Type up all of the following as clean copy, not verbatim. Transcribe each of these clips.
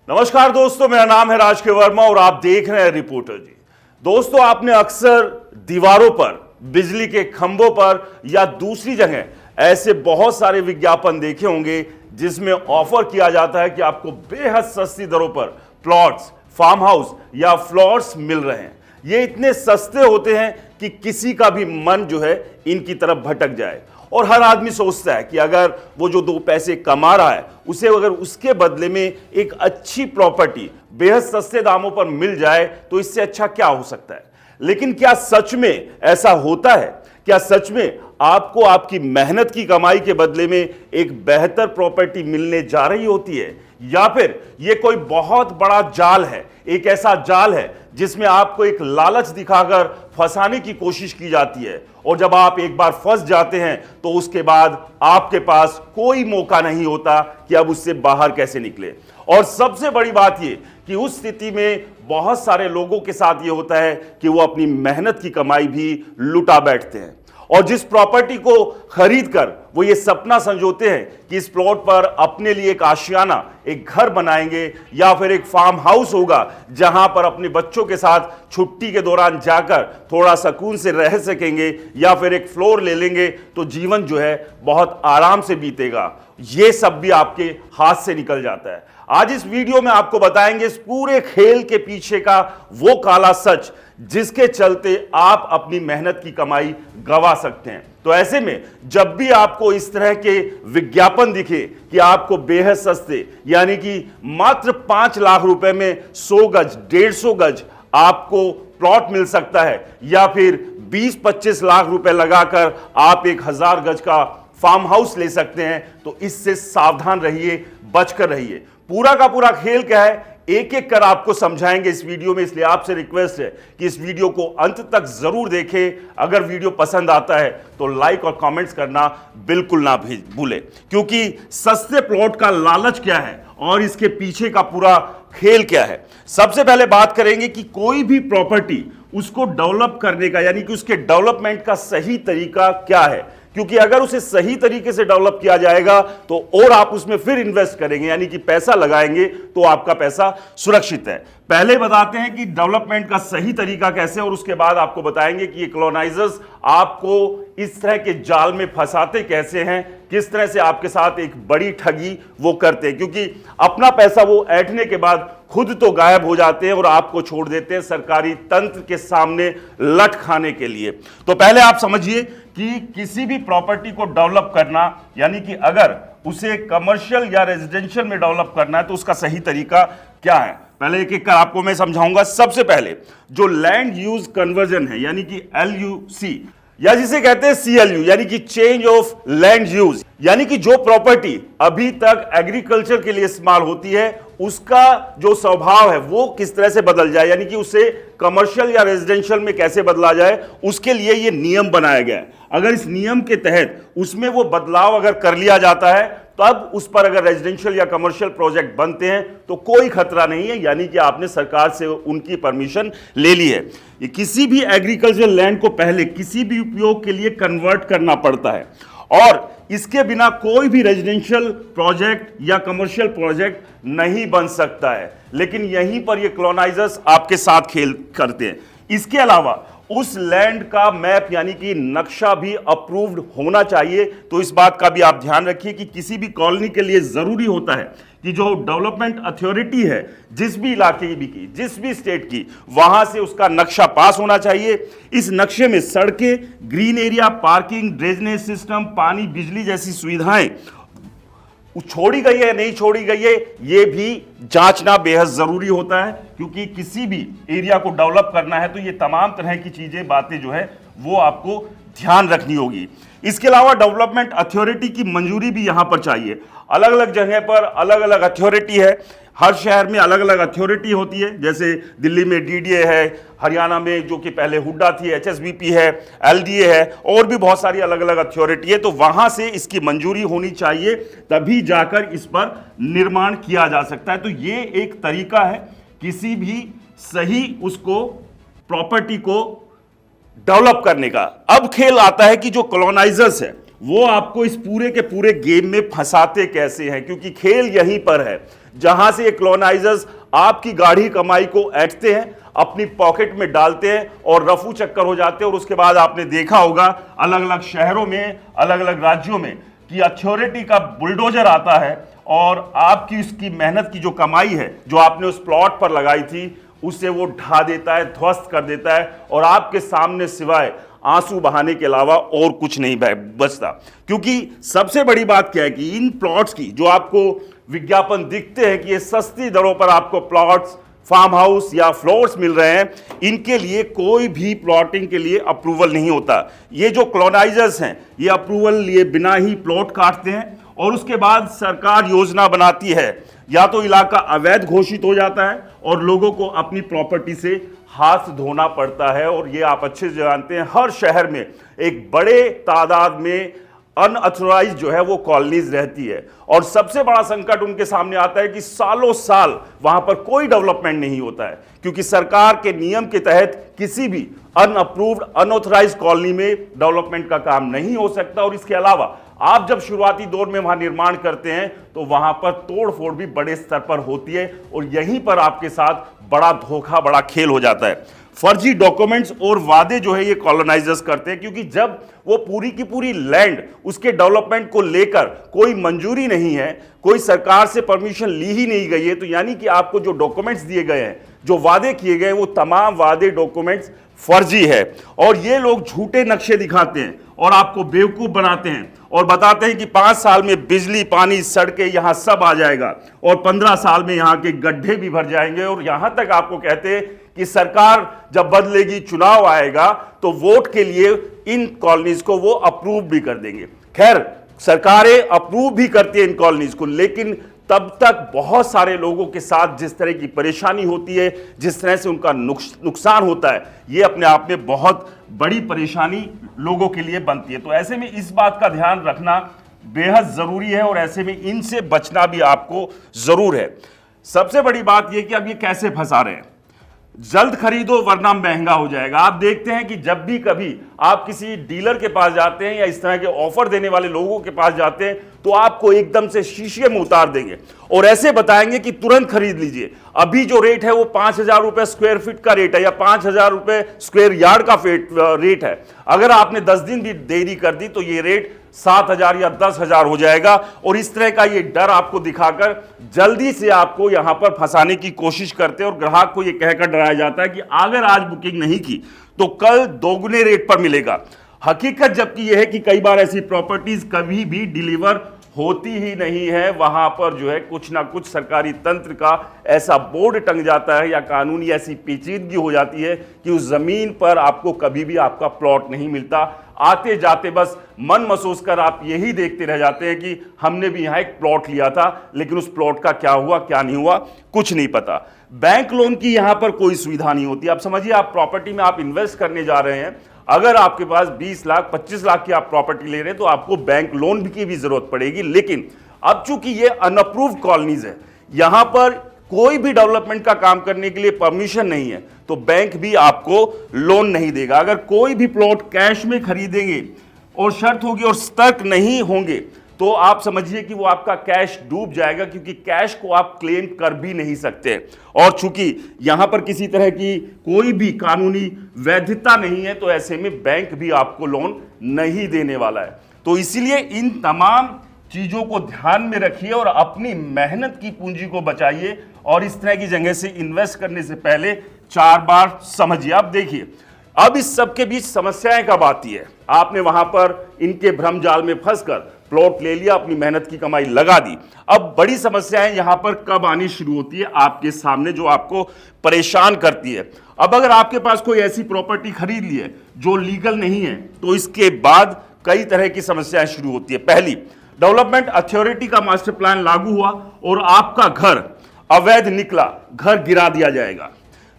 नमस्कार दोस्तों, मेरा नाम है राज के वर्मा और आप देख रहे हैं रिपोर्टर जी। दोस्तों, आपने अक्सर दीवारों पर, बिजली के खंभों पर या दूसरी जगह ऐसे बहुत सारे विज्ञापन देखे होंगे जिसमें ऑफर किया जाता है कि आपको बेहद सस्ती दरों पर प्लॉट्स, फार्म हाउस या फ्लॉट्स मिल रहे हैं। ये इतने सस्ते होते हैं कि किसी का भी मन जो है इनकी तरफ भटक जाए और हर आदमी सोचता है कि अगर वो जो दो पैसे कमा रहा है उसे अगर उसके बदले में एक अच्छी प्रॉपर्टी बेहद सस्ते दामों पर मिल जाए तो इससे अच्छा क्या हो सकता है। लेकिन क्या सच में ऐसा होता है? क्या सच में आपको आपकी मेहनत की कमाई के बदले में एक बेहतर प्रॉपर्टी मिलने जा रही होती है, या फिर यह कोई बहुत बड़ा जाल है, एक ऐसा जाल है जिसमें आपको एक लालच दिखाकर फंसाने की कोशिश की जाती है और जब आप एक बार फंस जाते हैं तो उसके बाद आपके पास कोई मौका नहीं होता कि अब उससे बाहर कैसे निकले। और सबसे बड़ी बात यह कि उस स्थिति में बहुत सारे लोगों के साथ यह होता है कि वो अपनी मेहनत की कमाई भी लुटा बैठते हैं और जिस प्रॉपर्टी को खरीद कर वो ये सपना संजोते हैं कि इस प्लॉट पर अपने लिए एक आशियाना, एक घर बनाएंगे या फिर एक फार्म हाउस होगा जहां पर अपने बच्चों के साथ छुट्टी के दौरान जाकर थोड़ा सुकून से रह सकेंगे, या फिर एक फ्लोर ले लेंगे तो जीवन जो है बहुत आराम से बीतेगा। ये सब भी आपके हाथ से निकल जाता है। आज इस वीडियो में आपको बताएंगे इस पूरे खेल के पीछे का वो काला सच जिसके चलते आप अपनी मेहनत की कमाई गंवा सकते हैं। तो ऐसे में जब भी आपको इस तरह के विज्ञापन दिखे कि आपको बेहद सस्ते यानी कि मात्र 5 लाख रुपए में 100 गज, 150 गज आपको प्लॉट मिल सकता है, या फिर 20-25 लाख रुपए लगाकर आप 1000 गज का फार्म हाउस ले सकते हैं, तो इससे सावधान रहिए, बचकर रहिए। पूरा का पूरा खेल क्या है एक एक कर आपको समझाएंगे इस वीडियो में, इसलिए आपसे रिक्वेस्ट है कि इस वीडियो को अंत तक जरूर देखें। अगर वीडियो पसंद आता है तो लाइक और कमेंट्स करना बिल्कुल ना भूलें, क्योंकि सस्ते प्लॉट का लालच क्या है और इसके पीछे का पूरा खेल क्या है। सबसे पहले बात करेंगे कि कोई भी प्रॉपर्टी उसको डेवलप करने का यानी कि उसके डेवलपमेंट का सही तरीका क्या है, क्योंकि अगर उसे सही तरीके से डेवलप किया जाएगा तो और आप उसमें फिर इन्वेस्ट करेंगे यानी कि पैसा लगाएंगे तो आपका पैसा सुरक्षित है। पहले बताते हैं कि डेवलपमेंट का सही तरीका कैसे, और उसके बाद आपको बताएंगे कि ये कॉलोनाइजर्स आपको इस तरह के जाल में फंसाते कैसे हैं, किस तरह से आपके साथ एक बड़ी ठगी वो करते हैं, क्योंकि अपना पैसा वो ऐंठने के बाद खुद तो गायब हो जाते हैं और आपको छोड़ देते हैं सरकारी तंत्र के सामने लट खाने के लिए। तो पहले आप समझिए कि किसी भी प्रॉपर्टी को डेवलप करना यानी कि अगर उसे कमर्शियल या रेजिडेंशियल में डेवलप करना है तो उसका सही तरीका क्या है, पहले एक एक कर आपको मैं समझाऊंगा। सबसे पहले जो लैंड यूज कन्वर्जन है यानी कि LUC या जिसे कहते हैं CLU यानी कि चेंज ऑफ लैंड यूज, यानी कि जो प्रॉपर्टी अभी तक एग्रीकल्चर के लिए इस्तेमाल होती है उसका जो स्वभाव है वो किस तरह से बदल जाए, यानी कि उसे कमर्शियल या रेजिडेंशियल में कैसे बदला जाए, उसके लिए ये नियम बनाया गया है। अगर इस नियम के तहत उसमें वो बदलाव अगर कर लिया जाता है तब उस पर अगर रेजिडेंशियल या कमर्शियल प्रोजेक्ट बनते हैं तो कोई खतरा नहीं है, यानी कि आपने सरकार से उनकी परमिशन ले ली है। ये किसी भी एग्रीकल्चर लैंड को पहले किसी भी उपयोग के लिए कन्वर्ट करना पड़ता है और इसके बिना कोई भी रेजिडेंशियल प्रोजेक्ट या कमर्शियल प्रोजेक्ट नहीं बन सकता है। लेकिन यहीं पर ये कॉलोनाइजर्स आपके साथ खेल करते हैं। इसके अलावा उस लैंड का मैप यानी कि नक्शा भी अप्रूव्ड होना चाहिए। तो इस बात का भी आप ध्यान रखिए कि किसी भी कॉलोनी के लिए जरूरी होता है कि जो डेवलपमेंट अथॉरिटी है जिस भी इलाके की, जिस भी स्टेट की, वहां से उसका नक्शा पास होना चाहिए। इस नक्शे में सड़कें, green area, parking, drainage system, पानी, बिजली जैसी सुविधाएं छोड़ी गई है नहीं छोड़ी गई है ये भी जांचना बेहद जरूरी होता है, क्योंकि किसी भी एरिया को डेवलप करना है तो ये तमाम तरह की चीजें, बातें जो है वो आपको ध्यान रखनी होगी। इसके अलावा डेवलपमेंट अथॉरिटी की मंजूरी भी यहां पर चाहिए। अलग अलग जगह पर अलग अलग अथॉरिटी है, हर शहर में अलग अलग अथॉरिटी होती है, जैसे दिल्ली में DDA है, हरियाणा में जो कि पहले हुड्डा थी HSBP है, LDA है, और भी बहुत सारी अलग अलग अथॉरिटी है। तो वहां से इसकी मंजूरी होनी चाहिए, तभी जाकर इस पर निर्माण किया जा सकता है। तो ये एक तरीका है किसी भी सही उसको प्रॉपर्टी को डेवलप करने का। अब खेल आता है कि जो कॉलोनाइजर्स है वो आपको इस पूरे के पूरे गेम में फंसाते कैसे हैं, क्योंकि खेल यहीं पर है। जहां से ये कॉलोनाइजर्स आपकी गाढ़ी कमाई को ऐंठते हैं, अपनी पॉकेट में डालते हैं और रफू चक्कर हो जाते हैं। और उसके बाद आपने देखा होगा अलग अलग शहरों में, अलग अलग राज्यों में कि अथॉरिटी का बुलडोजर आता है और आपकी उसकी मेहनत की जो कमाई है, जो आपने उस प्लॉट पर लगाई थी, उसे वो ढा देता है, ध्वस्त कर देता है और आपके सामने सिवाय आंसू बहाने के अलावा और कुछ नहीं बचता। क्योंकि सबसे बड़ी बात क्या है कि इन प्लॉट्स की जो आपको विज्ञापन दिखते हैं कि ये सस्ती दरों पर आपको प्लॉट्स, फार्म हाउस या फ्लोर्स मिल रहे हैं, इनके लिए कोई भी प्लॉटिंग के लिए अप्रूवल नहीं होता। ये जो कॉलोनाइजर्स हैं ये अप्रूवल लिए बिना ही प्लॉट काटते हैं और उसके बाद सरकार योजना बनाती है, या तो इलाका अवैध घोषित हो जाता है और लोगों को अपनी प्रॉपर्टी से हाथ धोना पड़ता है। और ये आप अच्छे से जानते हैं, हर शहर में एक बड़े तादाद में अनऑथराइज्ड जो है वो कॉलोनीज रहती है। और सबसे बड़ा संकट उनके सामने आता है कि सालों साल वहां पर कोई डेवलपमेंट नहीं होता है, क्योंकि सरकार के नियम के तहत किसी भी अनअप्रूव्ड अनऑथराइज्ड कॉलोनी में डेवलपमेंट का काम नहीं हो सकता। और इसके अलावा आप जब शुरुआती दौर में वहां निर्माण करते हैं तो वहां पर तोड़फोड़ भी बड़े स्तर पर होती है और यहीं पर आपके साथ बड़ा धोखा, बड़ा खेल हो जाता है। फर्जी डॉक्यूमेंट्स और वादे जो है ये कॉलोनाइजर्स करते हैं, क्योंकि जब वो पूरी की पूरी लैंड, उसके डेवलपमेंट को लेकर कोई मंजूरी नहीं है, कोई सरकार से परमिशन ली ही नहीं गई है, तो यानी कि आपको जो डॉक्यूमेंट्स दिए गए हैं, जो वादे किए गए हैं, वो तमाम वादे डॉक्यूमेंट्स फर्जी है। और ये लोग झूठे नक्शे दिखाते हैं और आपको बेवकूफ बनाते हैं और बताते हैं कि 5 साल में बिजली, पानी, सड़कें यहां सब आ जाएगा और 15 साल में यहां के गड्ढे भी भर जाएंगे। और यहां तक आपको कहते हैं कि सरकार जब बदलेगी, चुनाव आएगा, तो वोट के लिए इन कॉलोनीज को वो अप्रूव भी कर देंगे। खैर, सरकारें अप्रूव भी करती है इन कॉलोनीज को, लेकिन तब तक बहुत सारे लोगों के साथ जिस तरह की परेशानी होती है, जिस तरह से उनका नुकसान होता है, ये अपने आप में बहुत बड़ी परेशानी लोगों के लिए बनती है। तो ऐसे में इस बात का ध्यान रखना बेहद जरूरी है और ऐसे में इनसे बचना भी आपको जरूर है। सबसे बड़ी बात यह कि अब ये कैसे फंसा रहे हैं, जल्द खरीदो वरना महंगा हो जाएगा। आप देखते हैं कि जब भी कभी आप किसी डीलर के पास जाते हैं या इस तरह के ऑफर देने वाले लोगों के पास जाते हैं, तो आपको एकदम से शीशे में उतार देंगे और ऐसे बताएंगे कि तुरंत खरीद लीजिए। अभी जो रेट है वो 5,000 रुपए स्क्वायर फीट का रेट है या 5,000 रुपए स्क्वायर यार्ड का रेट है। अगर आपने 10 दिन भी देरी कर दी तो ये रेट 7,000 या 10,000 हो जाएगा। और इस तरह का ये डर आपको दिखाकर जल्दी से आपको यहां पर फंसाने की कोशिश करते हैं और ग्राहक को ये कहकर डराया जाता है कि अगर आज बुकिंग नहीं की तो कल दोगुने रेट पर मिलेगा। हकीकत जबकि यह है कि कई बार ऐसी प्रॉपर्टीज कभी भी डिलीवर होती ही नहीं है। वहां पर जो है कुछ ना कुछ सरकारी तंत्र का ऐसा बोर्ड टंग जाता है या कानूनी ऐसी पेचीदगी हो जाती है कि उस जमीन पर आपको कभी भी आपका प्लॉट नहीं मिलता। आते जाते बस मन महसूस कर आप यही देखते रह जाते हैं कि हमने भी यहां एक प्लॉट लिया था, लेकिन उस प्लॉट का क्या हुआ क्या नहीं हुआ कुछ नहीं पता। बैंक लोन की यहां पर कोई सुविधा नहीं होती। आप समझिए, आप प्रॉपर्टी में आप इन्वेस्ट करने जा रहे हैं, अगर आपके पास 20 लाख 25 लाख की आप प्रॉपर्टी ले रहे हैं तो आपको बैंक लोन की भी जरूरत पड़ेगी। लेकिन अब चूंकि ये अनअप्रूव्ड कॉलोनीज है, यहां पर कोई भी डेवलपमेंट का काम करने के लिए परमिशन नहीं है, तो बैंक भी आपको लोन नहीं देगा। अगर कोई भी प्लॉट कैश में खरीदेंगे और शर्त होगी और सतर्क नहीं होंगे तो आप समझिए कि वो आपका कैश डूब जाएगा, क्योंकि कैश को आप क्लेम कर भी नहीं सकते। और चूंकि यहां पर किसी तरह की कोई भी कानूनी वैधता नहीं है, तो ऐसे में बैंक भी आपको लोन नहीं देने वाला है। तो इसीलिए इन तमाम चीजों को ध्यान में रखिए और अपनी मेहनत की पूंजी को बचाइए और इस तरह की जगह से इन्वेस्ट करने से पहले 4 बार समझिए। आप देखिए, अब इस सब के बीच समस्याएं कब आती है। आपने वहां पर इनके भ्रम जाल में फंसकर प्लॉट ले लिया, अपनी मेहनत की कमाई लगा दी। अब बड़ी समस्याएं यहां पर कब आनी शुरू होती है आपके सामने, जो आपको परेशान करती है। अब अगर आपके पास कोई ऐसी प्रॉपर्टी खरीद ली है जो लीगल नहीं है, तो इसके बाद कई तरह की समस्याएं शुरू होती है। पहली, डेवलपमेंट अथॉरिटी का मास्टर प्लान लागू हुआ और आपका घर अवैध निकला, घर गिरा दिया जाएगा।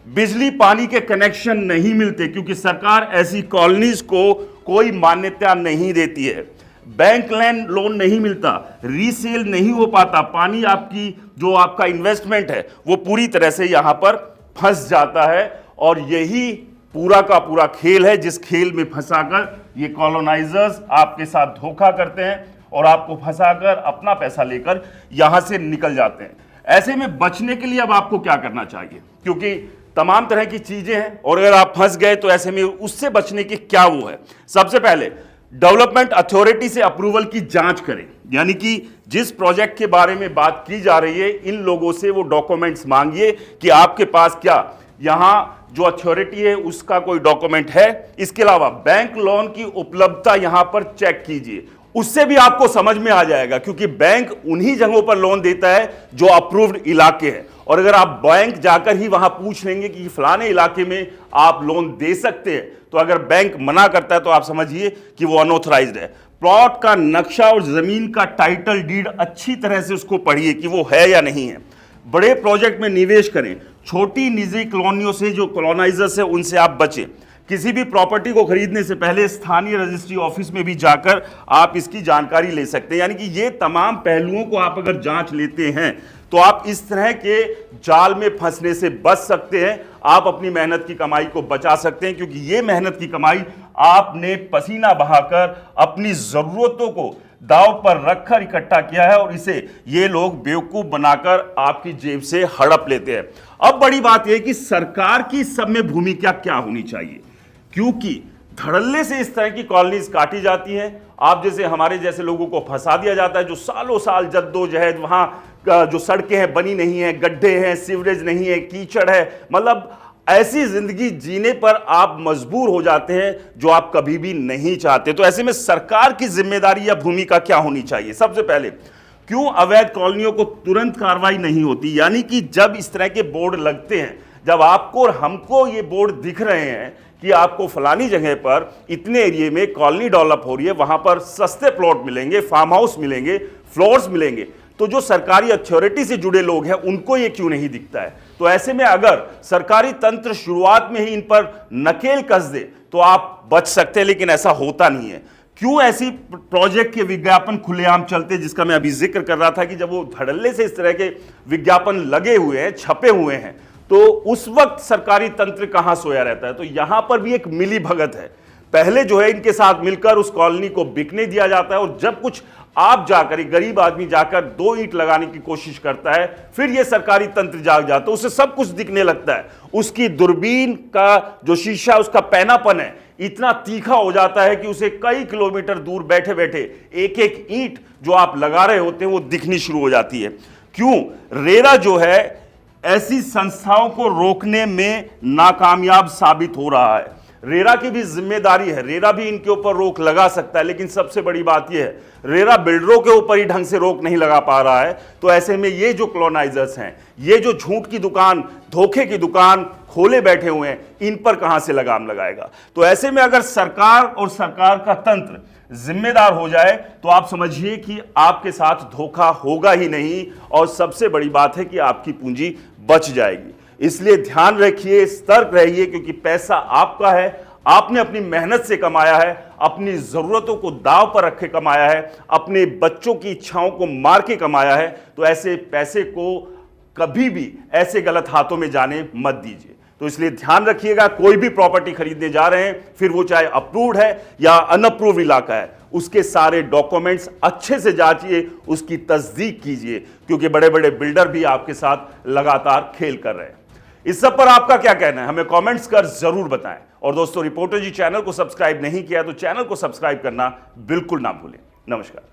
बिजली पानी के कनेक्शन नहीं मिलते क्योंकि सरकार ऐसी कॉलोनीज को कोई मान्यता नहीं देती है। बैंक लैंड लोन नहीं मिलता, रीसेल नहीं हो पाता, पानी आपकी जो आपका इन्वेस्टमेंट है वो पूरी तरह से यहां पर फंस जाता है। और यही पूरा का पूरा खेल है जिस खेल में फंसाकर ये कॉलोनाइजर्स आपके साथ धोखा करते हैं और आपको फंसाकर अपना पैसा लेकर यहां से निकल जाते हैं। ऐसे में बचने के लिए अब आपको क्या करना चाहिए, क्योंकि तमाम तरह की चीजें हैं और अगर आप फंस गए तो ऐसे में उससे बचने की क्या वो है। सबसे पहले डेवलपमेंट अथॉरिटी से अप्रूवल की जांच करें, यानी कि जिस प्रोजेक्ट के बारे में बात की जा रही है इन लोगों से वो डॉक्यूमेंट्स मांगिए कि आपके पास क्या यहां जो अथॉरिटी है उसका कोई डॉक्यूमेंट है। इसके अलावा बैंक लोन की उपलब्धता यहां पर चेक कीजिए, उससे भी आपको समझ में आ जाएगा, क्योंकि बैंक उन्हीं जगहों पर लोन देता है जो अप्रूव्ड इलाके हैं। और अगर आप बैंक जाकर ही वहां पूछ लेंगे कि फलाने इलाके में आप लोन दे सकते हैं, तो अगर बैंक मना करता है तो आप समझिए कि वो अनऑथराइज्ड है। प्लॉट का नक्शा और जमीन का टाइटल डीड अच्छी तरह से उसको पढ़िए कि वो है या नहीं है। बड़े प्रोजेक्ट में निवेश करें, छोटी निजी कॉलोनियों से जो कॉलोनाइजर्स है उनसे आप बचें। किसी भी प्रॉपर्टी को खरीदने से पहले स्थानीय रजिस्ट्री ऑफिस में भी जाकर आप इसकी जानकारी ले सकते हैं। यानी कि ये तमाम पहलुओं को आप अगर जांच लेते हैं तो आप इस तरह के जाल में फंसने से बच सकते हैं, आप अपनी मेहनत की कमाई को बचा सकते हैं, क्योंकि ये मेहनत की कमाई आपने पसीना बहाकर अपनी जरूरतों को दांव पर रखकर इकट्ठा किया है और इसे ये लोग बेवकूफ बनाकर आपकी जेब से हड़प लेते हैं। अब बड़ी बात यह कि सरकार की सब में भूमिका क्या होनी चाहिए, क्योंकि धड़ल्ले से इस तरह की कॉलोनीज काटी जाती हैं। आप जैसे हमारे जैसे लोगों को फंसा दिया जाता है, जो सालों साल जद्दोजहद, वहां जो सड़कें हैं बनी नहीं है, गड्ढे हैं, सीवरेज नहीं है, कीचड़ है, मतलब ऐसी जिंदगी जीने पर आप मजबूर हो जाते हैं जो आप कभी भी नहीं चाहते। तो ऐसे में सरकार की जिम्मेदारी या भूमिका क्या होनी चाहिए? सबसे पहले, क्यों अवैध कॉलोनियों को तुरंत कार्रवाई नहीं होती? यानी कि जब इस तरह के बोर्ड लगते हैं, जब आपको और हमको ये बोर्ड दिख रहे हैं कि आपको फलानी जगह पर इतने एरिया में कॉलोनी डेवलप हो रही है, वहां पर सस्ते प्लॉट मिलेंगे, फार्म हाउस मिलेंगे, फ्लोर्स मिलेंगे, तो जो सरकारी अथॉरिटी से जुड़े लोग हैं उनको ये क्यों नहीं दिखता है? तो ऐसे में अगर सरकारी तंत्र शुरुआत में ही इन पर नकेल कस दे तो आप बच सकते हैं, लेकिन ऐसा होता नहीं है। क्यों ऐसी प्रोजेक्ट के विज्ञापन खुलेआम चलते, जिसका मैं अभी जिक्र कर रहा था कि जब वो धड़ल्ले से इस तरह के विज्ञापन लगे हुए हैं, छपे हुए हैं, तो उस वक्त सरकारी तंत्र कहां सोया रहता है? तो यहां पर भी एक मिली भगत है। पहले जो है इनके साथ मिलकर उस कॉलोनी को बिकने दिया जाता है और जब कुछ आप जाकर, एक गरीब आदमी जाकर 2 ईंट लगाने की कोशिश करता है, फिर यह सरकारी तंत्र जाग जाता है, उसे सब कुछ दिखने लगता है। उसकी दूरबीन का जो शीशा, उसका पैनापन है इतना तीखा हो जाता है कि उसे कई किलोमीटर दूर बैठे बैठे एक एक ईंट जो आप लगा रहे होते हैं वो दिखनी शुरू हो जाती है। क्यों? रेरा जो है ऐसी संस्थाओं को रोकने में नाकामयाब साबित हो रहा है। रेरा की भी जिम्मेदारी है, रेरा भी इनके ऊपर रोक लगा सकता है, लेकिन सबसे बड़ी बात यह है रेरा बिल्डरों के ऊपर ही ढंग से रोक नहीं लगा पा रहा है। तो ऐसे में ये जो कॉलोनाइजर्स हैं, ये जो झूठ की दुकान, धोखे की दुकान खोले बैठे हुए हैं, इन पर कहां से लगाम लगाएगा? तो ऐसे में अगर सरकार और सरकार का तंत्र जिम्मेदार हो जाए तो आप समझिए कि आपके साथ धोखा होगा ही नहीं, और सबसे बड़ी बात है कि आपकी पूंजी बच जाएगी। इसलिए ध्यान रखिए, सतर्क रहिए, क्योंकि पैसा आपका है, आपने अपनी मेहनत से कमाया है, अपनी जरूरतों को दांव पर रखे कमाया है, अपने बच्चों की इच्छाओं को मार के कमाया है। तो ऐसे पैसे को कभी भी ऐसे गलत हाथों में जाने मत दीजिए। तो इसलिए ध्यान रखिएगा, कोई भी प्रॉपर्टी खरीदने जा रहे हैं, फिर वो चाहे अप्रूव्ड है या अनअप्रूव्ड इलाका है, उसके सारे डॉक्यूमेंट्स अच्छे से जांचिए, उसकी तस्दीक कीजिए, क्योंकि बड़े बड़े बिल्डर भी आपके साथ लगातार खेल कर रहे हैं। इस सब पर आपका क्या कहना है, हमें कमेंट्स कर जरूर बताएं। और दोस्तों, रिपोर्टर जी चैनल को सब्सक्राइब नहीं किया तो चैनल को सब्सक्राइब करना बिल्कुल ना भूलें। नमस्कार।